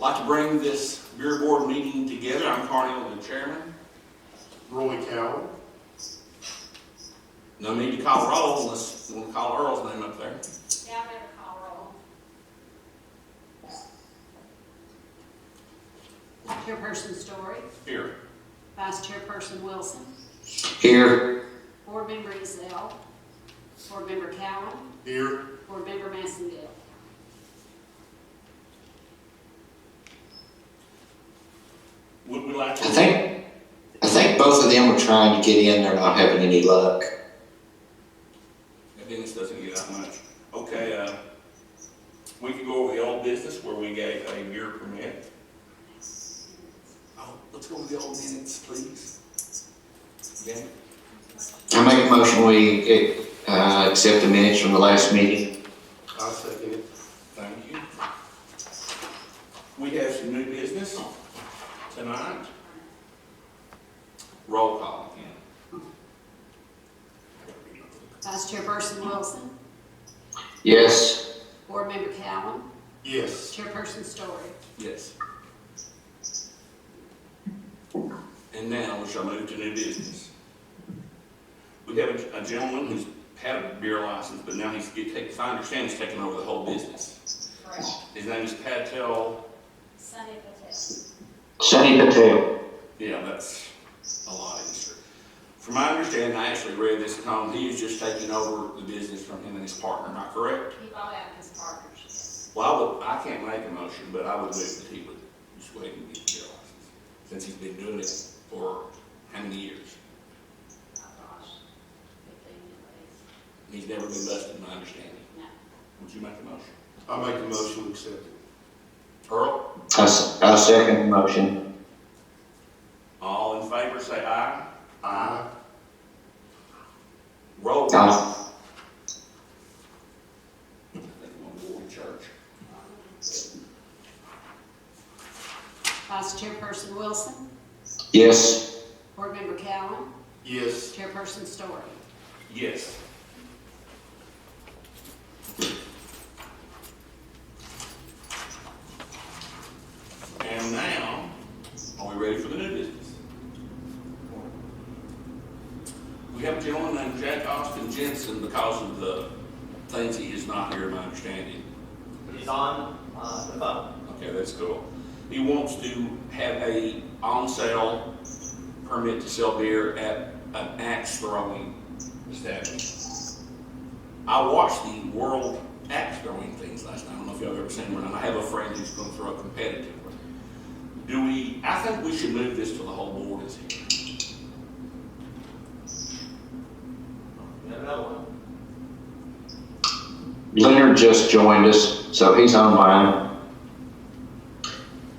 Like to bring this beer board meeting together. I'm Carnell, the chairman. Roy Cowell. No need to call roll unless you want to call Earl's name up there. Yeah, I better call roll. Chairperson Story, Here. Vice Chairperson Wilson, Here. Board Member Ezell, Board Member Cowan, Here. Board Member Massendale. Would we like to? I think both of them are trying to get in. They're not having any luck. Dennis doesn't get that much. Okay, we can go over the old business where we gave a beer permit. Oh, let's go over the old minutes, please. Yeah. I make a motion we accept the minutes from the last meeting. I'll second it. Thank you. We have some new business tonight. Roll call again. Vice Chairperson Wilson, Yes. Board Member Cowan, Yes. Chairperson Story. Yes. And now we shall move to new business. We have a gentleman who's had a beer license, but now if I understand, he's taking over the whole business. Correct. His name is Patel. Sunny Patel. Sunny Patel. Yeah, that's a lot easier. From my understanding, I actually read this at home. He is just taking over the business from him and his partner. Am I correct? He bought out his partnership. Well, I can't make a motion, but I would move that he would just wait and get the beer license, since he's been doing it for how many years? Oh gosh, 15 at least. He's never been busted, my understanding. No. Would you make a motion? I'll make the motion to accept it. Earl? I second the motion. All in favor, say aye. Aye. Roll call. Aye. I think I'm gonna go to church. Vice Chairperson Wilson, Yes. Board Member Cowan, Yes. Chairperson Story. Yes. And now, are we ready for the new business? We have a gentleman named Jack Austin Jensen because of the things he is not here, my understanding. He's on the phone. Okay, that's cool. He wants to have a on-sale permit to sell beer at an axe throwing establishment. I watched the World Axe Throwing things last night. I don't know if y'all have ever seen one. And I have a friend who's going to throw competitively. I think we should move this to the whole board is here. We have another one. Leonard just joined us, so he's online.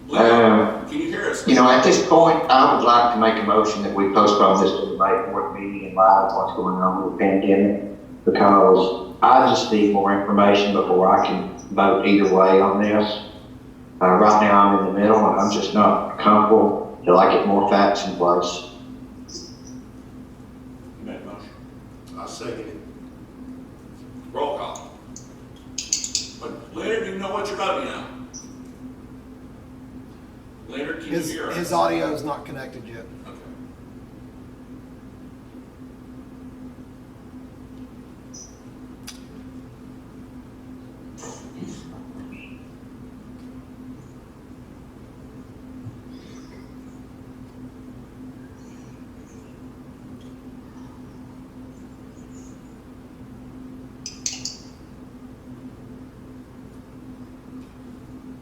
Can you hear us? At this point, I would like to make a motion that we postpone this to the May 4th meeting in light of what's going on with the pandemic, because I just need more information before I can vote either way on this. Right now, I'm in the middle, and I'm just not comfortable till I get more facts in place. You make a motion. I'll second it. Roll call. But Leonard, you know what you're voting on? Leonard, can you hear us? His audio is not connected yet. Okay.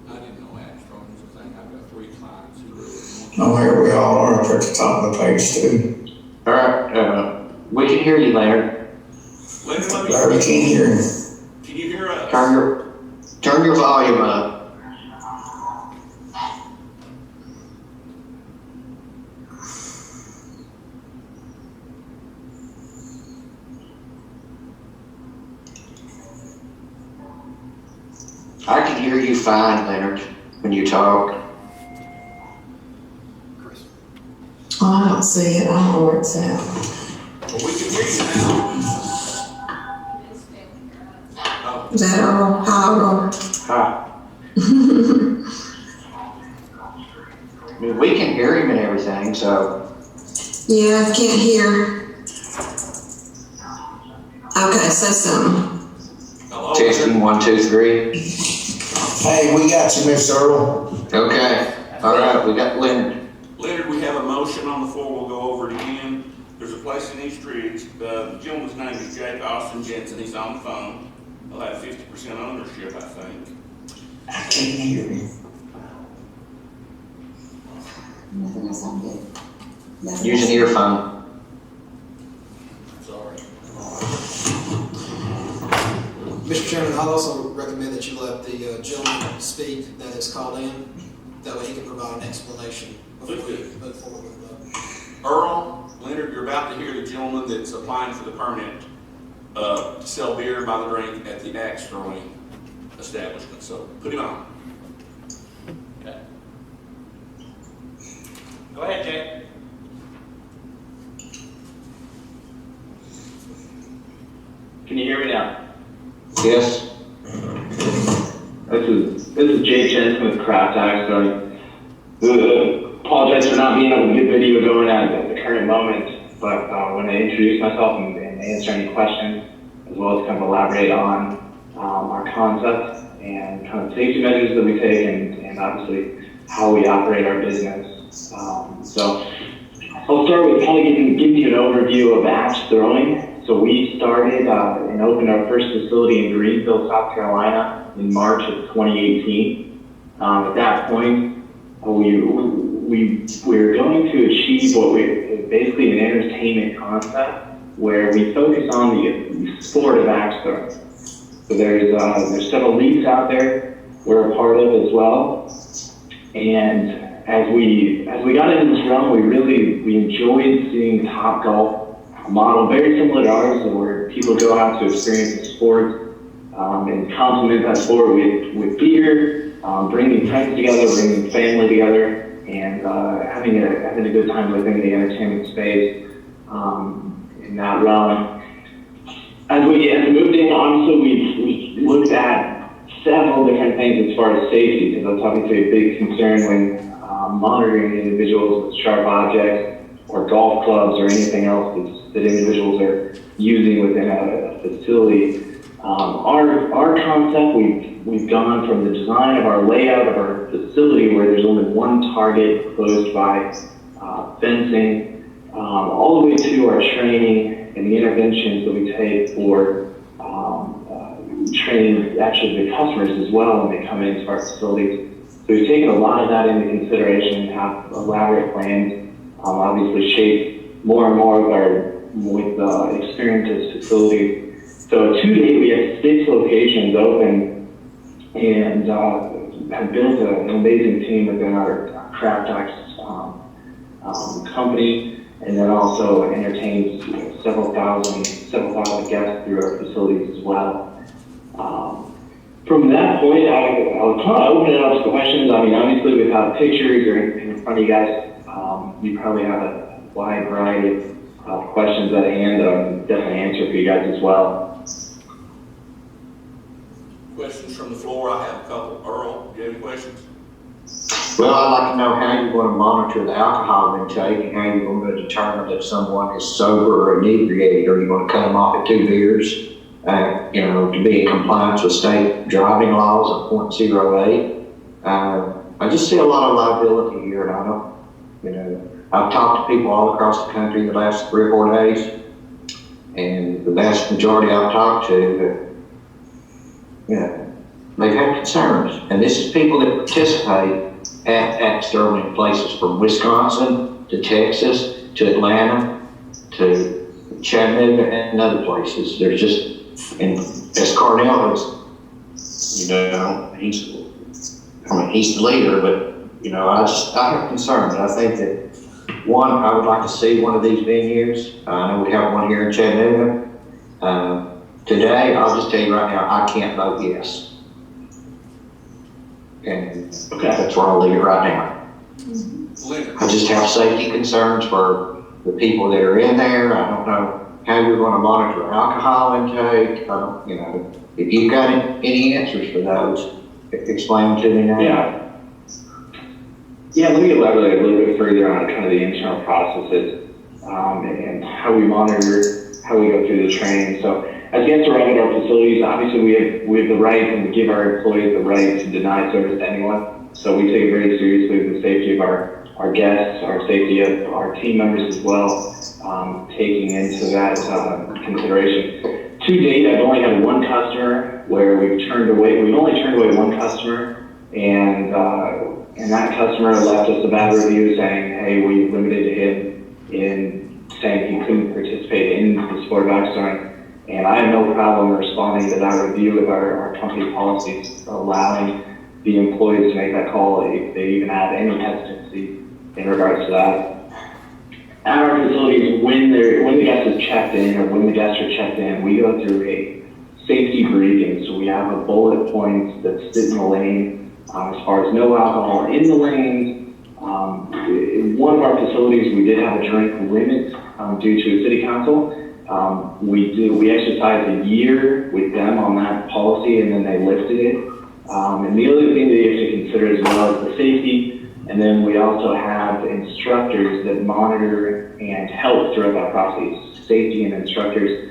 I didn't know Armstrong was a thing. I've got 3 clients who really want to. Oh, here we all are up at the top of the page too. All right, we can hear you, Leonard. Leonard, let Larry me, can't hear. can you hear us? Turn your volume up. I can hear you fine, Leonard, when you talk. Chris. Oh, I don't see it. I don't know where it's at. Well, we can hear you now. He is still here. Oh, Is that Earl? Hi, Earl. Hi. I mean, we can hear him and everything, so. Yeah, I can't hear. Okay, say something. Hello? Testing, 1, 2, 3. Hey, we got you, Miss Earl. Okay, all right, we got Leonard. Leonard, we have a motion on the floor, we'll go over it again. There's a place in East Ridge, the gentleman's name is Jake Austin Jensen, he's on the phone. He'll have 50% ownership, I think. I can't hear him. Nothing else I'm good. Nothing Use an else. earphone. Sorry. Mr. Chairman, I'd also recommend that you let the gentleman speak that is called in. That way he can provide an explanation before we move forward with that. Earl, Leonard, you're about to hear the gentleman that's applying for the permit to sell beer by the drink at the axe throwing establishment, so put him on. Okay. Go ahead, Jay. Can you hear me now? Yes? This is Jay Jensen with Craft Axe. Apologize for not being able to get video going at the current moment, but when I introduce myself and answer any questions, as well as kind of elaborate on our concept and kind of safety measures that we take and obviously how we operate our business. So I'll start with kind of giving you an overview of axe throwing. So we started and opened our first facility in Greenville, South Carolina in March of 2018. At that point, we were going to achieve what we basically an entertainment concept where we focus on the sport of axe throwing. So there's several leagues out there we're a part of as well. And as we got into this realm, we enjoyed seeing Topgolf model very similar to ours, where people go out to experience the sport and complement that sport with beer, bringing friends together, bringing family together, and having a good time within the entertainment space in that realm. As we moved in, honestly, we looked at several different things as far as safety, because that's obviously a big concern when monitoring individuals with sharp objects or golf clubs or anything else that individuals are using within a facility. Our concept, we've gone from the design of our layout of our facility where there's only one target closed by fencing, all the way to our training and the interventions that we take for training actually the customers as well when they come into our facilities. So we've taken a lot of that into consideration, have elaborate plans, obviously shape more and more with experiences facilities. So to date, we have 6 locations open and have built an amazing team within our Craft Axe company, and then also entertains several thousand guests through our facilities as well. From that point, I'll kind of open it up to questions. I mean, obviously, without pictures or in front of you guys, you probably have a wide variety of questions at hand that I can definitely answer for you guys as well. Questions from the floor, I have a couple. Earl, do you have any questions? Well, I'd like to know how you're going to monitor the alcohol intake and how you're going to determine if someone is sober or inebriated. Are you going to cut them off at 2 beers? To be in compliance with state driving laws of .08. I just see a lot of liability here, and I don't, I've talked to people all across the country in the last 3 or 4 days, and the vast majority I've talked to, they've had concerns. And this is people that participate at throwing in places from Wisconsin to Texas to Atlanta to Chattanooga and other places. There's just, and as Carnell is, he's the leader, but I have concerns. I think that I would like to see one of these venues. I know we have one here in Chattanooga. Today, I'll just tell you right now, I can't vote yes. And that's where I'll leave it right now. Leonard. I just have safety concerns for the people that are in there. I don't know how you're going to monitor alcohol intake. If you've got any answers for those, explain them to me now. Yeah. Yeah, let me elaborate a little bit further on kind of the internal processes and how we monitor, how we go through the training. So as guests arrive at our facilities, obviously we have the right and we give our employees the right to deny service to anyone. So we take it very seriously, the safety of our guests, our safety of our team members as well, taking into that consideration. To date, I've only had one customer where we've only turned away one customer, and that customer left us a bad review saying, hey, we limited him in saying he couldn't participate in the sport of axe throwing. And I have no problem responding to that review with our company policies, allowing the employees to make that call if they even have any hesitancy in regards to that. At our facilities, when the guest is checked in or when the guests are checked in, we go through a safety briefing. So we have a bullet points that sit in the lane as far as no alcohol in the lanes. In one of our facilities, we did have a drink limit due to a city council. We exercised a year with them on that policy, and then they lifted it. And the other thing that you have to consider as well is the safety. And then we also have instructors that monitor and help throughout that process. Safety and instructors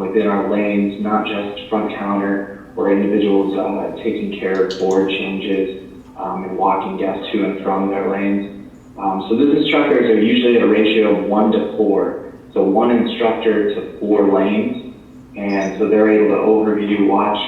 within our lanes, not just front counter or individuals taking care of board changes and walking guests to and from their lanes. So those instructors are usually at a ratio of 1 to 4. So 1 instructor to 4 lanes. And so they're able to overview, watch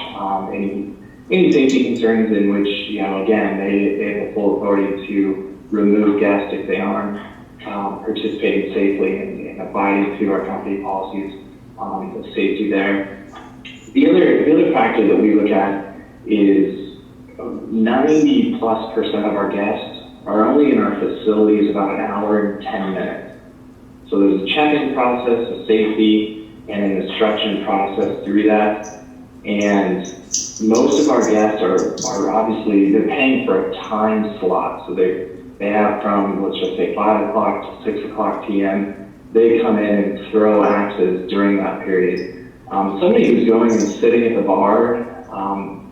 any safety concerns in which, again, they have the full authority to remove guests if they aren't participating safely and abiding to our company policies of safety there. The other factor that we look at is 90+% of our guests are only in our facilities about 1 hour and 10 minutes. So there's a check-in process, a safety, and an instruction process through that. And most of our guests are obviously, they're paying for a time slot. So they have from, let's just say 5 o'clock to 6 o'clock p.m. They come in and throw axes during that period. Somebody who's going and sitting at the bar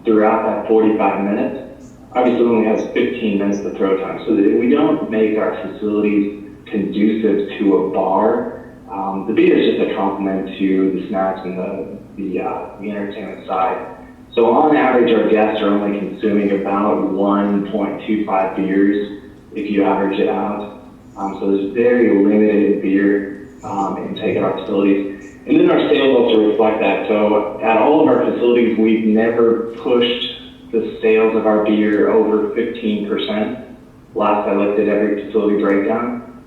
throughout that 45 minutes, obviously only has 15 minutes of throw time. So that we don't make our facilities conducive to a bar. The beer is just a complement to the snacks and the entertainment side. So on average, our guests are only consuming about 1.25 beers if you average it out. So there's very limited beer intake at our facilities. And then our sales also reflect that. So at all of our facilities, we've never pushed the sales of our beer over 15%. Last I looked at every facility breakdown.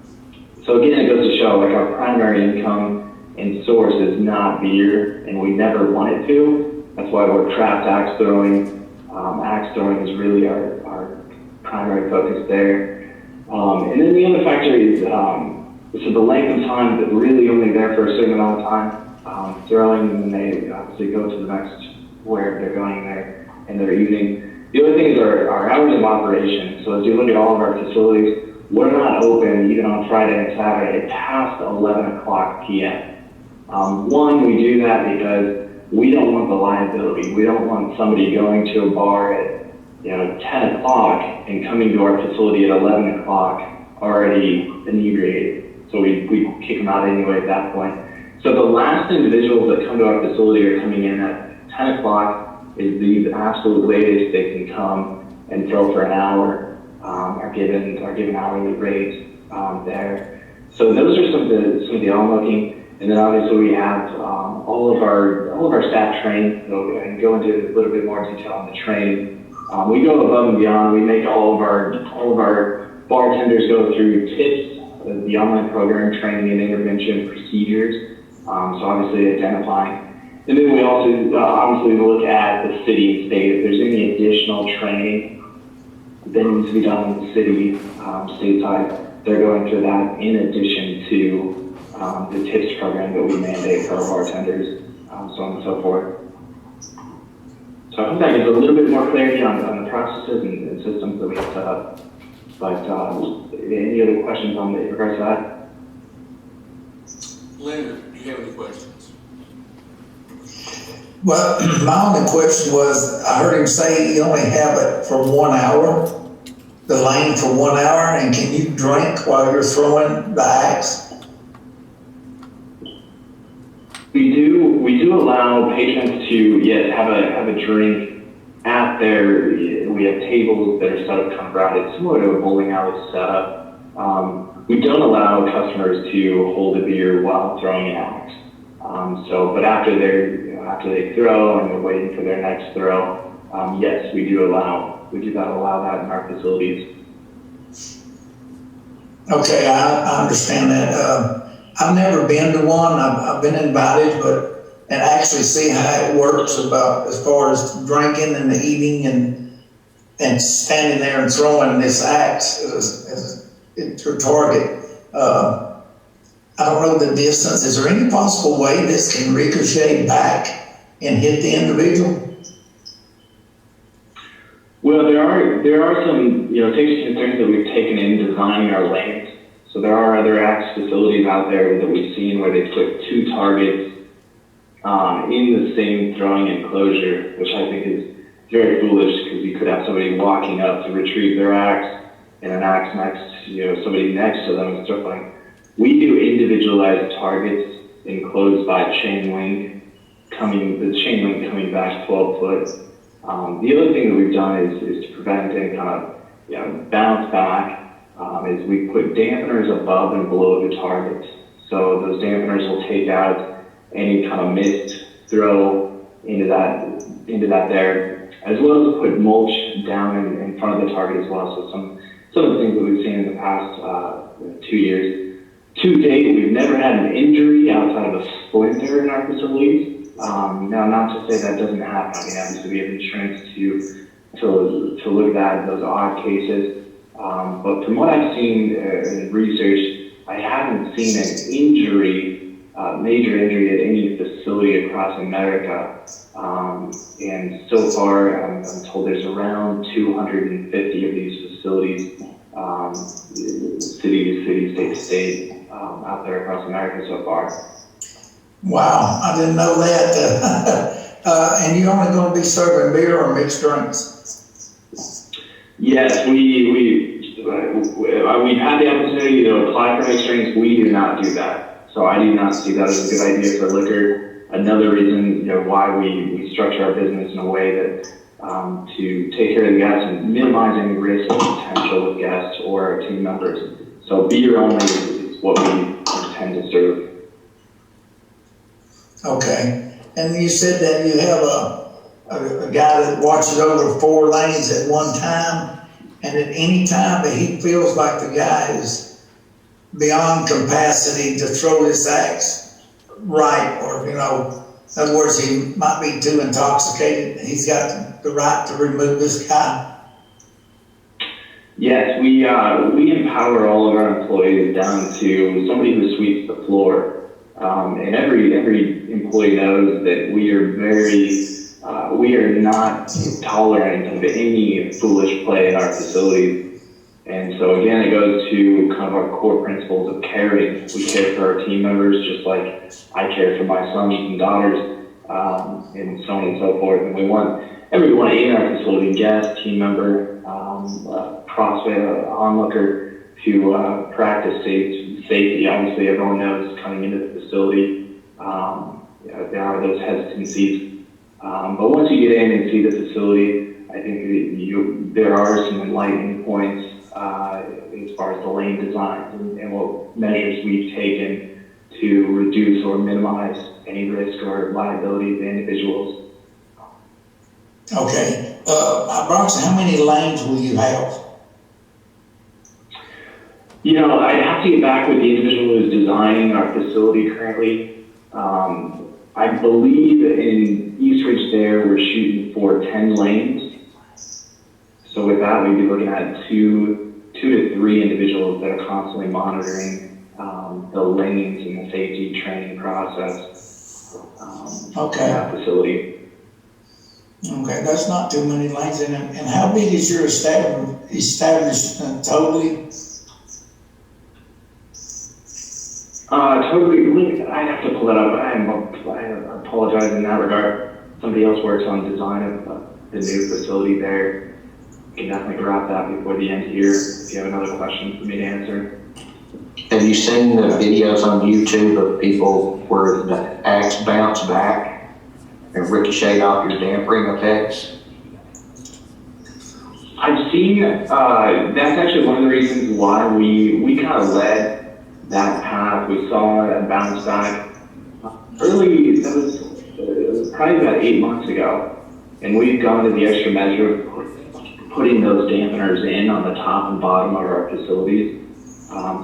So again, it goes to show like our primary income and source is not beer, and we never want it to. That's why we're trapped axe throwing. Axe throwing is really our primary focus there. And then the other factor is so the length of time that really only there for a certain amount of time throwing, and then they obviously go to the next where they're going there in their evening. The other thing is our hours of operation. So as you look at all of our facilities, we're not open even on Friday and Saturday past 11 o'clock p.m. One, we do that because we don't want the liability. We don't want somebody going to a bar at 10 o'clock and coming to our facility at 11 o'clock already inebriated. So we kick them out anyway at that point. So the last individuals that come to our facility are coming in at 10 o'clock is the absolute latest they can come and throw for an hour. Are given hourly rates there. So those are some of the onlooking, and then obviously we have all of our staff trained. So I can go into a little bit more detail on the training. We go above and beyond. We make all of our bartenders go through TIPS, the online program, training and intervention procedures. So obviously identifying, and then we also obviously look at the city and state if there's any additional training that needs to be done in the city, stateside. They're going through that in addition to the TIPS program that we mandate for our bartenders, so on and so forth. So I hope that gives a little bit more clarity on the processes and systems that we have set up. But any other questions in regards to that? Leonard, do you have any questions? Well, my only question was, I heard him say you only have it for 1 hour. the lane for 1 hour, and can you drink while you're throwing the axe? We do allow patrons to, yes, have a drink at their, we have tables that are set up kind of routed, similar to a bowling alley setup. We don't allow customers to hold a beer while throwing an axe. But after they throw and they're waiting for their next throw, yes, we do allow that in our facilities. Okay, I understand that. I've never been to one. I've been invited, and actually see how it works about as far as drinking and eating and standing there and throwing this axe to target. I don't know the distance. Is there any possible way this can ricochet back and hit the individual? Well, there are some, safety concerns that we've taken in designing our lanes. So there are other axe facilities out there that we've seen where they put 2 targets in the same throwing enclosure, which I think is very foolish because you could have somebody walking up to retrieve their axe and an axe next, somebody next to them and stuff like. We do individualized targets enclosed by the chain link coming back 12 foot. The other thing that we've done is to prevent any kind of bounce back. Is we put dampeners above and below the targets. So those dampeners will take out any kind of missed throw into that there, as well as put mulch down in front of the target as well. So some of the things that we've seen in the past 2 years. To date, we've never had an injury outside of a splinter in our facilities. Now, not to say that doesn't happen. I mean, obviously we have insurance to look at those odd cases. But from what I've seen in research, I haven't seen an injury, major injury at any facility across America. And so far, I'm told there's around 250 of these facilities, city to city, state to state, out there across America so far. Wow, I didn't know that. And you're only going to be serving beer or mixed drinks? Yes, we've had the opportunity to apply for mixed drinks. We do not do that. So I do not see that as a good idea for liquor. Another reason, why we structure our business in a way that to take care of the guests and minimize any risk or potential with guests or our team members. So beer only is what we intend to serve. Okay, and you said that you have a guy that watches over 4 lanes at one time, and at any time that he feels like the guy is beyond capacity to throw this axe right, or in other words, he might be too intoxicated, he's got the right to remove this guy. Yes, we empower all of our employees down to somebody who sweeps the floor. And every employee knows that we are not tolerant of any foolish play in our facilities. And so again, it goes to kind of our core principles of caring. We care for our team members just like I care for my sons and daughters, and so on and so forth. And we want everyone in our facility, guest, team member, prospect, onlooker, to practice safety. Obviously, everyone knows coming into the facility, there are those hesitancies. But once you get in and see the facility, I think there are some enlightening points as far as the lane design and what measures we've taken to reduce or minimize any risk or liability to individuals. Okay, Bronson, how many lanes will you have? I'd have to get back with the individual who's designing our facility currently. I believe in Eastridge there, we're shooting for 10 lanes. So with that, we'd be looking at two to three individuals that are constantly monitoring the lanes and the safety training process in that facility. Okay, that's not too many lanes. And how big is your establishment totally? Totally, I'd have to pull that up. I apologize in that regard. Somebody else works on design of the new facility there. can definitely grab that before the end here if you have another question for me to answer. Have you seen the videos on YouTube of people where the axe bounced back and ricocheted off your dampering effects? I've seen, that's actually one of the reasons why we kind of led that path. We saw it bounce back early, it was probably about 8 months ago. And we've gone to the extra measure of putting those dampeners in on the top and bottom of our facilities.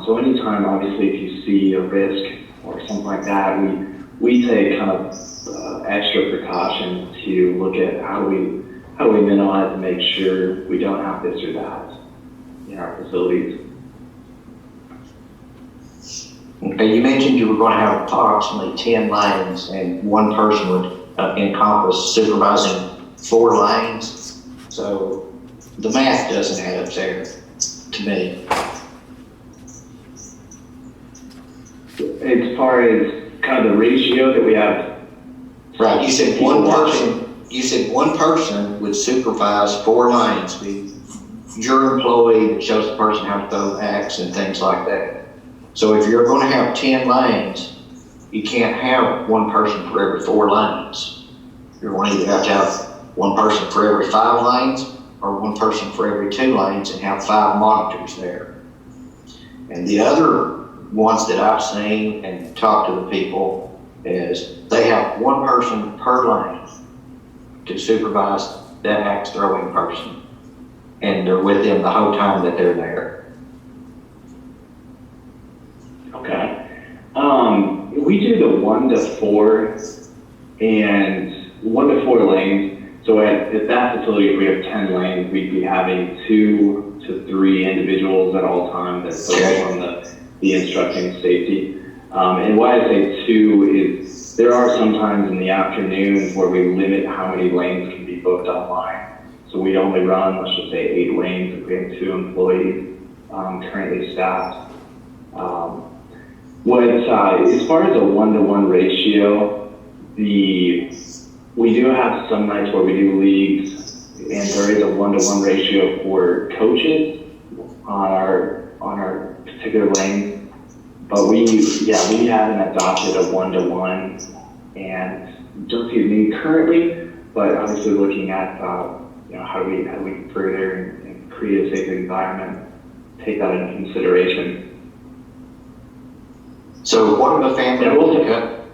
So anytime, obviously, if you see a risk or something like that, we take kind of extra precautions to look at how do we minimize and make sure we don't have this or that in our facilities. Okay, you mentioned you were going to have approximately 10 lanes and one person would encompass supervising 4 lanes. So the math doesn't add up there to me. As far as kind of the ratio that we have. Right, you said one person would supervise 4 lanes, be your employee that shows the person how to throw the axe and things like that. So if you're going to have 10 lanes, you can't have one person for every 4 lanes. You're going to either have to have one person for every 5 lanes or one person for every 2 lanes and have 5 monitors there. And the other ones that I've seen and talked to the people is they have one person per lane to supervise that axe throwing person. And they're with them the whole time that they're there. Okay. We do the 1 to 4 and 1 to 4 lanes. So at that facility, if we have 10 lanes, we'd be having 2 to 3 individuals at all times that focus on the instructing safety. And why I say 2 is there are some times in the afternoons where we limit how many lanes can be booked online. So we only run, let's just say 8 lanes if we have 2 employees currently staffed. As far as a 1-to-1 ratio, we do have some nights where we do leagues, and there is a 1-to-1 ratio for coaches on our particular lane. But we haven't adopted a 1-to-1, and don't see a need currently. But obviously, looking at how do we further and create a safe environment, take that into consideration. So what if a family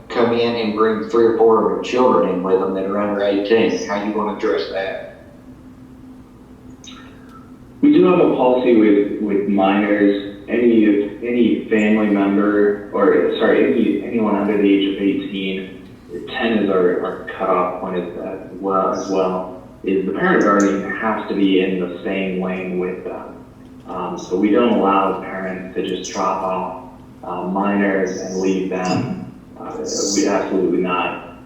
come in and bring 3 or 4 of their children in with them that are under 18? How are you going to address that? We do have a policy with minors. Any family member, anyone under the age of 18, 10 is our cutoff point as well, is the parent guardian has to be in the same lane with them. So we don't allow parents to just drop off minors and leave them. We absolutely not.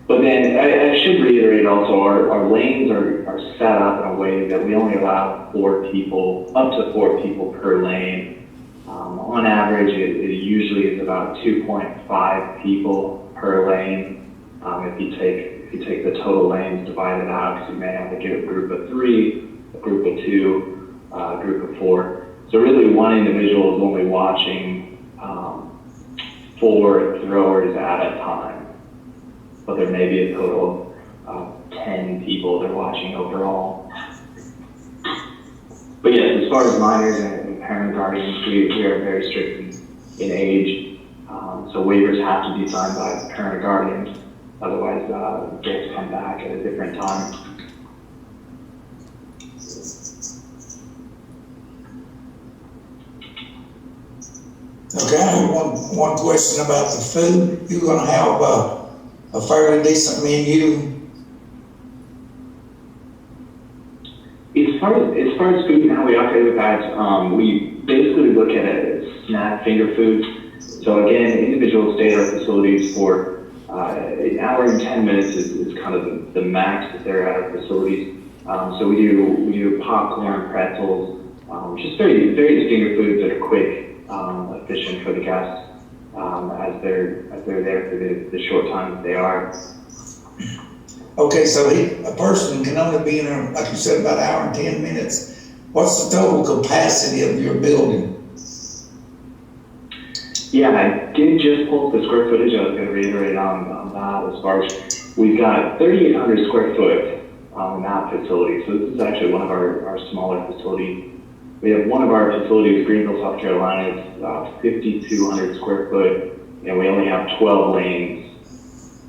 But then I should reiterate also, our lanes are set up in a way that we only allow up to 4 people per lane. On average, it usually is about 2.5 people per lane. If you take the total lanes divided out, because you may have a group of 3, a group of 2, a group of 4. So really, one individual is only watching 4 throwers at a time, but there may be a total of 10 people they're watching overall. But yes, as far as minors and parent guardians, we are very strict in age, so waivers have to be signed by parent guardians, otherwise they have to come back at a different time. Okay, I have one question about the food. You're gonna have a fairly decent menu. As far as food and how we operate with that, we basically look at it as snack finger foods. So again, individuals stay at our facilities for an hour and 10 minutes is kind of the max that they're at our facilities. So we do popcorn, pretzels, just various finger foods that are quick, efficient for the guests as they're there for the short time that they are. Okay, so a person can only be in there, like you said, about an hour and 10 minutes. What's the total capacity of your building? Yeah, I did just pull up the square footage. I was going to reiterate on that as far as we've got 3,800 square foot in that facility. So this is actually one of our smaller facilities. We have one of our facilities, Greenville, South Carolina, is 5,200 square foot, and we only have 12 lanes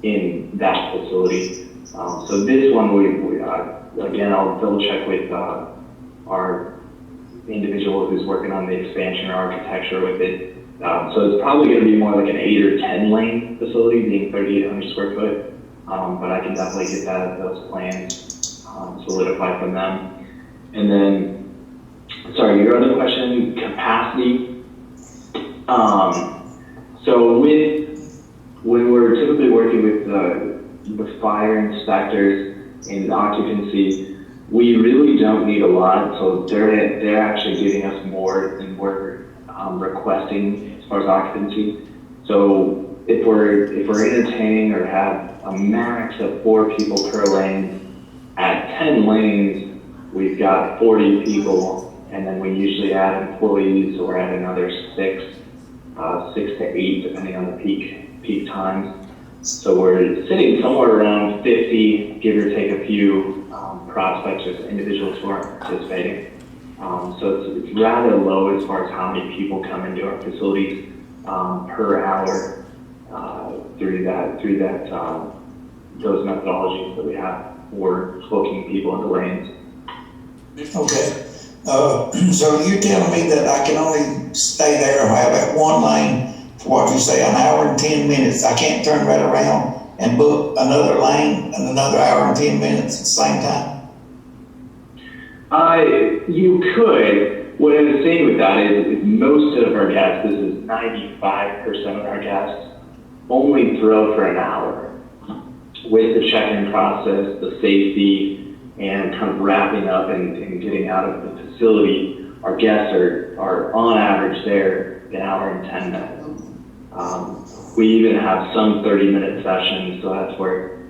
in that facility. So this one, we again, I'll double check with our individual who's working on the expansion or architecture with it. So it's probably going to be more like an 8 or 10 lane facility, being 3,800 square foot. But I can definitely get those plans solidified from them. And then, sorry, your other question, capacity. So when we're typically working with fire inspectors and occupancy, we really don't need a lot. So they're actually giving us more than we're requesting as far as occupancy. So if we're entertaining or have a max of 4 people per lane, at 10 lanes, we've got 40 people, and then we usually add employees or add another 6 to 8, depending on the peak times. So we're sitting somewhere around 50, give or take a few prospects or individuals who aren't participating. So it's rather low as far as how many people come into our facilities per hour through those methodologies that we have for booking people into lanes. Okay. So you're telling me that I can only stay there or have that one lane for what you say, an hour and 10 minutes. I can't turn right around and book another lane and another hour and 10 minutes at the same time? You could. What I was saying with that is most of our guests, this is 95% of our guests, only throw for an hour. With the check-in process, the safety, and kind of wrapping up and getting out of the facility, our guests are on average there an hour and 10 minutes. We even have some 30-minute sessions, so that's where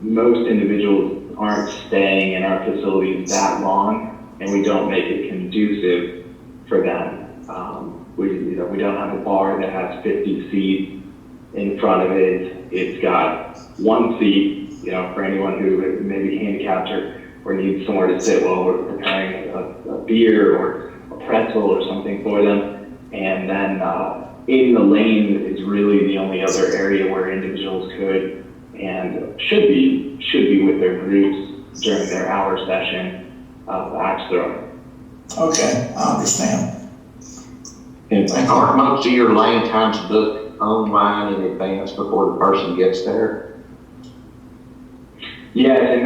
most individuals aren't staying in our facilities that long, and we don't make it conducive for them. We don't have a bar that has 50 seats in front of it. It's got 1 seat, for anyone who may be handicapped or needs somewhere to sit while we're preparing a beer or a pretzel or something for them. And then in the lane is really the only other area where individuals could and should be with their groups during their hour session of axe throwing. Okay, I understand. And aren't most of your lane times booked online in advance before the person gets there? Yes, and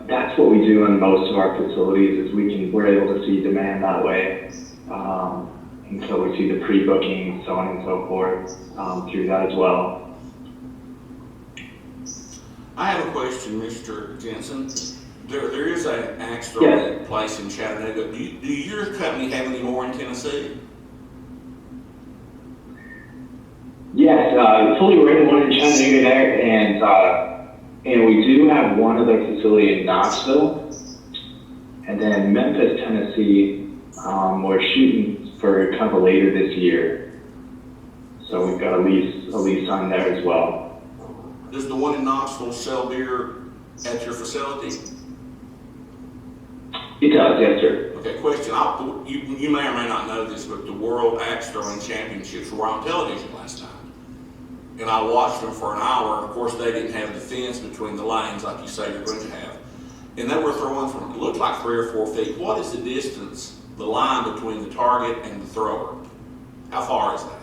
that's what we do in most of our facilities is we're able to see demand that way. And so we see the pre-booking, so on and so forth, through that as well. I have a question, Mr. Jensen. There is an axe throwing place in Chattanooga. Do your company have any more in Tennessee? Yes, fully rated one in Chattanooga there, and we do have one other facility in Knoxville, and then Memphis, Tennessee. We're shooting for kind of later this year, so we've got a lease signed there as well. Does the one in Knoxville sell beer at your facility? It does, yes, sir. Okay, question. You may or may not know this, but the World Axe Throwing Championships were on television last night. And I watched them for an hour. Of course, they didn't have the fence between the lanes like you say you're going to have. And they were throwing from, it looked like 3 or 4 feet. What is the distance, the line between the target and the thrower? How far is that?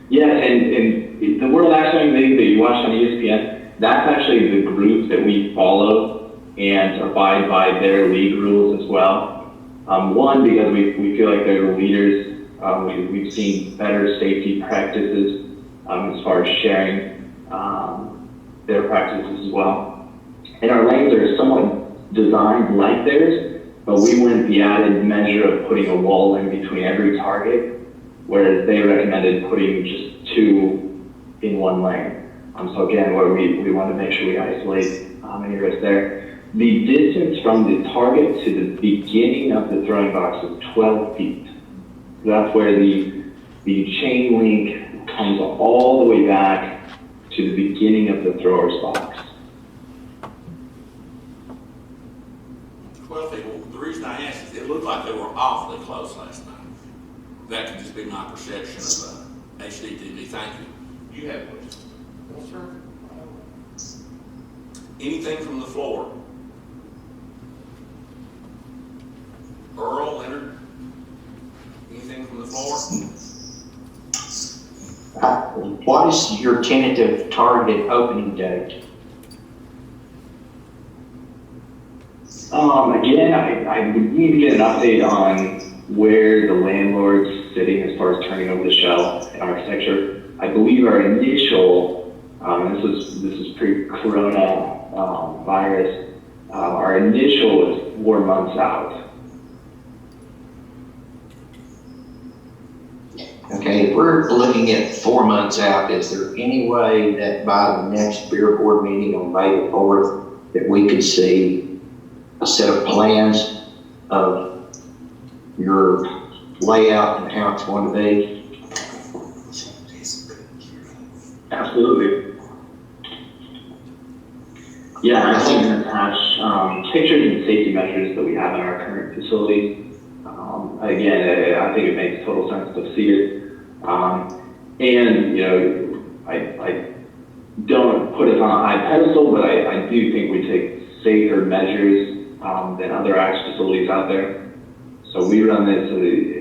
Yes, and the World Axe Throwing League that you watched on ESPN, that's actually the group that we follow and abide by their league rules as well. One, because we feel like they're the leaders. We've seen better safety practices as far as sharing their practices as well. And our lanes are somewhat designed like theirs, but we went the added measure of putting a wall in between every target, whereas they recommended putting just 2 in one lane. So again, where we want to make sure we isolate any risk there. The distance from the target to the beginning of the throwing box is 12 feet. So that's where the chain link comes all the way back to the beginning of the thrower's box. 12 feet. Well, the reason I asked is it looked like they were awfully close last night. That could just be my perception of HDTV. Thank you. You have a question? Yes, sir. Anything from the floor? Earl, Leonard? Anything from the floor? What is your tentative targeted opening date? Again, I would need to get an update on where the landlord's sitting as far as turning over the shell and architecture. I believe our initial, this is pre-corona virus, our initial was 4 months out. Okay, if we're looking at 4 months out, is there any way that by the next beer board meeting on May the 4th, that we could see a set of plans of your layout and how it's going to be? Absolutely. Yeah, I think attach pictures and safety measures that we have in our current facilities. Again, I think it makes total sense to see it. And, you know, I don't put us on a high pedestal, but I do think we take safer measures than other ACTS facilities out there. So we run this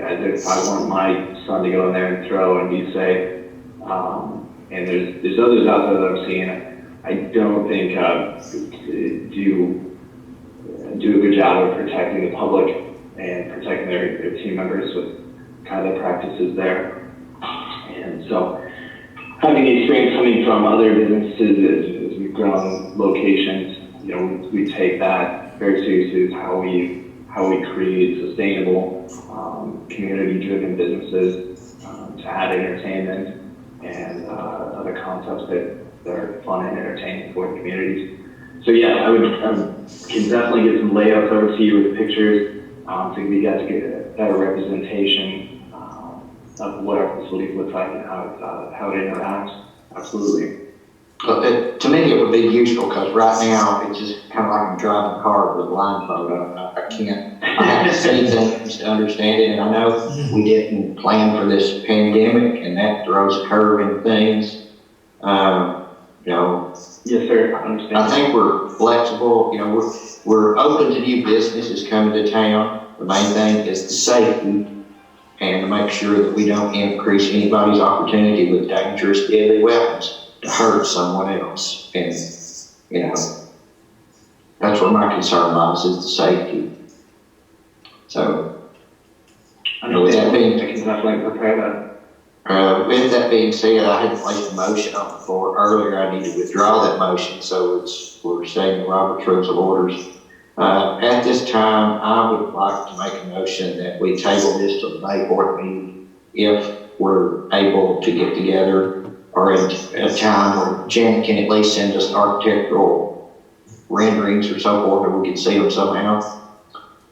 as if I want my son to go in there and throw and be safe. And there's others out there that I'm seeing. I don't think do a good job of protecting the public and protecting their team members with kind of the practices there. And so having experience coming from other businesses as we've grown locations, you know, we take that very seriously as how we create sustainable, community-driven businesses to add entertainment and other concepts that are fun and entertaining for the communities. So yeah, I can definitely get some layouts over to you with pictures so we get to get a better representation of what our facilities look like and how it interacts. Absolutely. To me, it would be useful because right now it's just kind of like I'm driving a car with a blindfold on. I have to see things to understand it, and I know we didn't plan for this pandemic, and that throws a curve in things. You know, yes, sir. I understand. I think we're flexible. You know, we're open to new businesses coming to town. The main thing is the safety and to make sure that we don't increase anybody's opportunity with dangerous, deadly weapons to hurt someone else. And, you know, that's where my concern lies, is the safety. So, with that being, I can definitely prepare that. with that being said, I had placed a motion on the floor earlier. I need to withdraw that motion, so we're staying in Robert's Rules of Orders. At this time, I would like to make a motion that we table this to the May 4th meeting if we're able to get together, or at a time where Janet can at least send us architectural renderings or so forth, or we can see them somehow.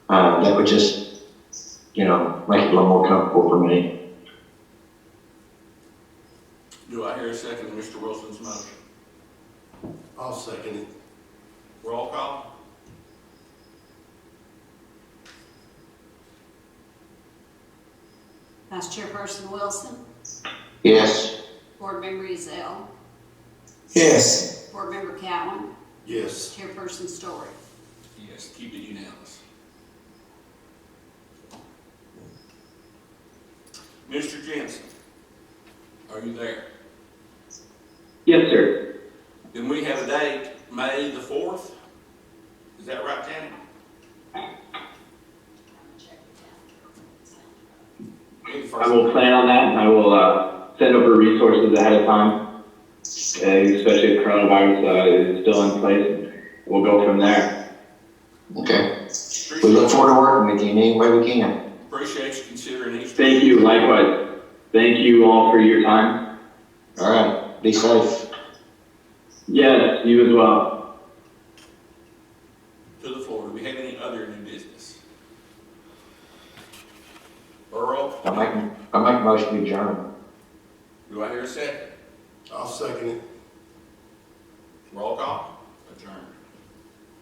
That would just, you know, make it a little more comfortable for me. Do I hear a second to Mr. Wilson's motion? I'll second it. Roll call? Vice Chairperson Wilson, Yes. Board Member Ezell, Yes. Board Member Cowan, Yes. Chairperson Story. Yes, keep it unanimous. Mr. Jensen, are you there? Yes, sir. Then we have a date, May the 4th? Is that right, Tammy? I will plan on that, and I will send over resources ahead of time, especially if coronavirus is still in place. We'll go from there. Okay. We look forward to working with you in any way we can. Appreciate you considering each. Thank you, likewise. Thank you all for your time. All right. Be safe. Yes, you as well. To the floor. Do we have any other new business? Earl? I make a motion to adjourn. Do I hear a second? I'll second it.